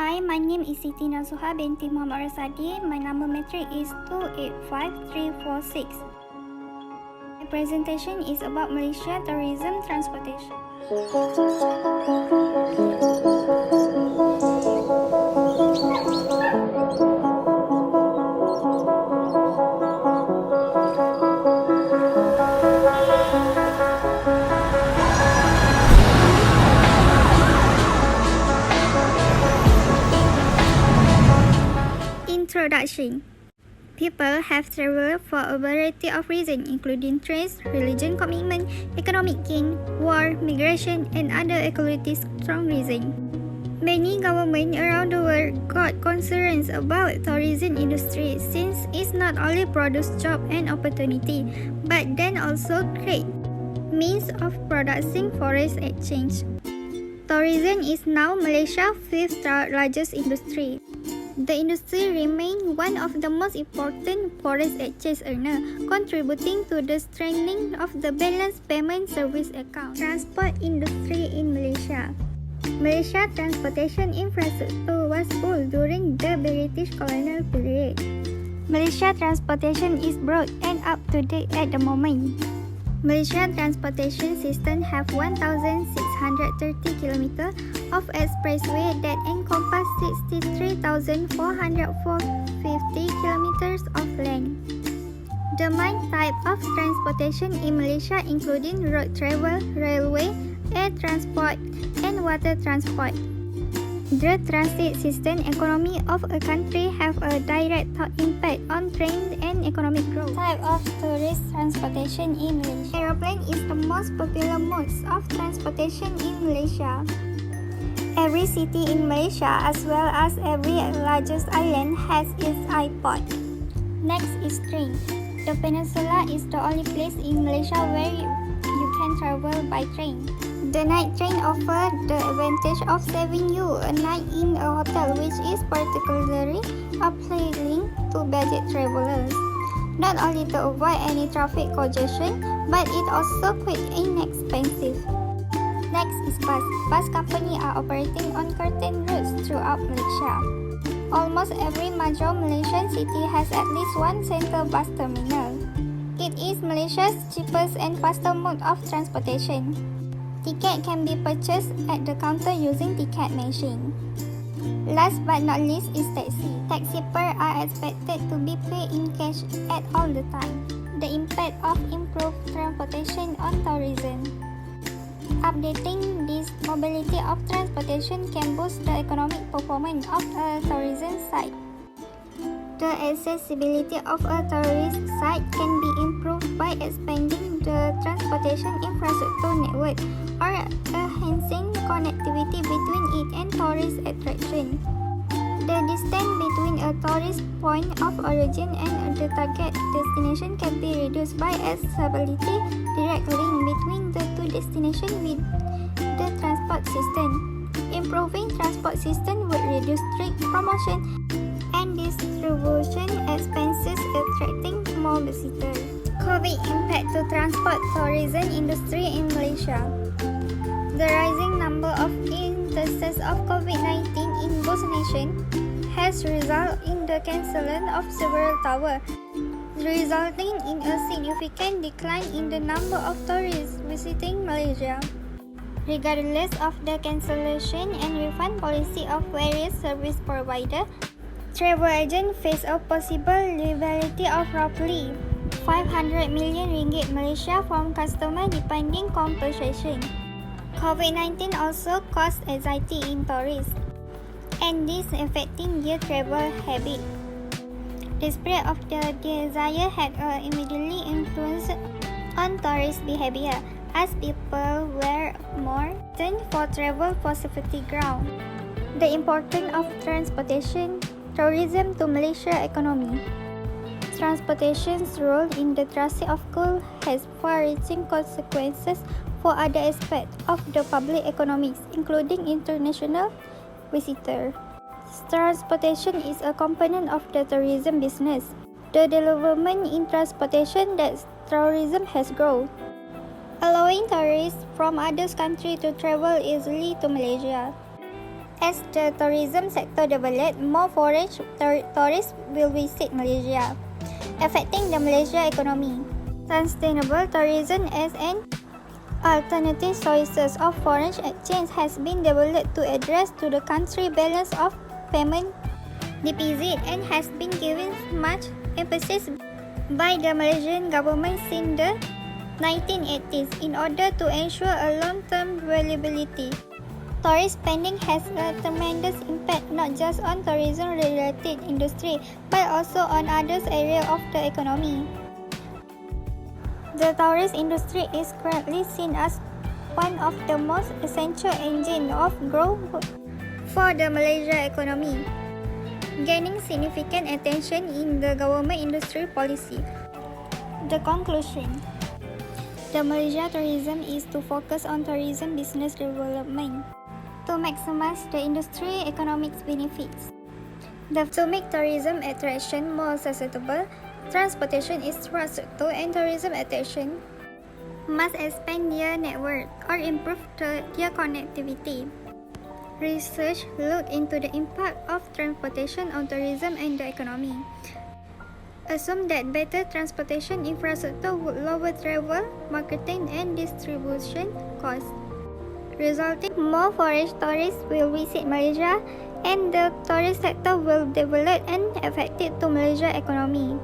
Hi, my name is Siti Nasuha binti Muhammad Rasadi. My number metric is 285346. My presentation is about Malaysia tourism transportation. Introduction. People have traveled for a variety of reasons, including trade, religion commitment, economic gain, war, migration, and other equally strong reasons. Many governments around the world got concerns about tourism industry since it's not only produce job and opportunity, but then also create means of producing foreign exchange. Tourism is now Malaysia's fifth largest industry. The industry remains one of the most important foreign exchange earners, contributing to the strengthening of the balance payment service account. Transport industry in Malaysia. Malaysia's transportation infrastructure was full during the British colonial period. Malaysia's transportation is broad and up to date at the moment. Malaysian transportation system have 1,630 km of expressway that encompass 63,450 km of land. The main type of transportation in Malaysia including road travel, railway, air transport, and water transport. The transit system economy of a country have a direct impact on trade and economic growth. Type of tourist transportation in Malaysia. Aeroplane is the most popular mode of transportation in Malaysia. Every city in Malaysia as well as every largest island has its airport. Next is train. The peninsula is the only place in Malaysia where you can travel by train. The night train offers the advantage of saving you a night in a hotel, which is particularly appealing to budget travelers. Not only to avoid any traffic congestion, but it also quite inexpensive. Next is bus. Bus companies are operating on certain routes throughout Malaysia. Almost every major Malaysian city has at least one central bus terminal. It is Malaysia's cheapest and fastest mode of transportation. Ticket can be purchased at the counter using ticket machine. Last but not least is taxi. Taxi fares are expected to be paid in cash at all the time. The impact of improved transportation on tourism. Updating this mobility of transportation can boost the economic performance of a tourism site. The accessibility of a tourist site can be improved by expanding the transportation infrastructure network or enhancing connectivity between it and tourist attraction. The distance between a tourist point of origin and the target destination can be reduced by accessibility direct link between the two destinations with the transport system. Improving transport system would reduce trade promotion and distribution expenses, attracting more visitors. COVID impact to transport tourism industry in Malaysia. The rising number of instances of COVID-19 in both nations has resulted in the cancellation of several towers, resulting in a significant decline in the number of tourists visiting Malaysia. Regardless of the cancellation and refund policy of various service providers, travel agents face a possible liability of roughly 500 million ringgit Malaysia from customer depending compensation. COVID-19 also caused anxiety in tourists, and this affecting their travel habit. The spread of the desire had immediately influenced on tourist behavior, as people were more than for travel for safety ground. The importance of transportation tourism to Malaysia economy. Transportation's role in the transit of goods has far-reaching consequences for other aspects of the public economics, including international visitors. Transportation is a component of the tourism business. The development in transportation that tourism has grown, allowing tourists from other countries to travel easily to Malaysia. As the tourism sector develops, more foreign tourists will visit Malaysia, affecting the Malaysia economy. Sustainable tourism as an alternative sources of foreign exchange has been developed to address to the country balance of payment deficit and has been given much emphasis by the Malaysian government since the 1980s in order to ensure a long-term viability. Tourist spending has a tremendous impact not just on tourism-related industry but also on other areas of the economy. The tourist industry is currently seen as one of the most essential engines of growth for the Malaysia economy, gaining significant attention in the government industry policy. The conclusion: the Malaysia tourism is to focus on tourism business development to maximize the industry economic benefits. To make tourism attraction more sustainable, transportation infrastructure and tourism attraction must expand their network or improve their connectivity. Research looked into the impact of transportation on tourism and the economy. Assume that better transportation infrastructure would lower travel, marketing, and distribution costs, resulting more foreign tourists will visit Malaysia and the tourist sector will develop and affect to Malaysia economy.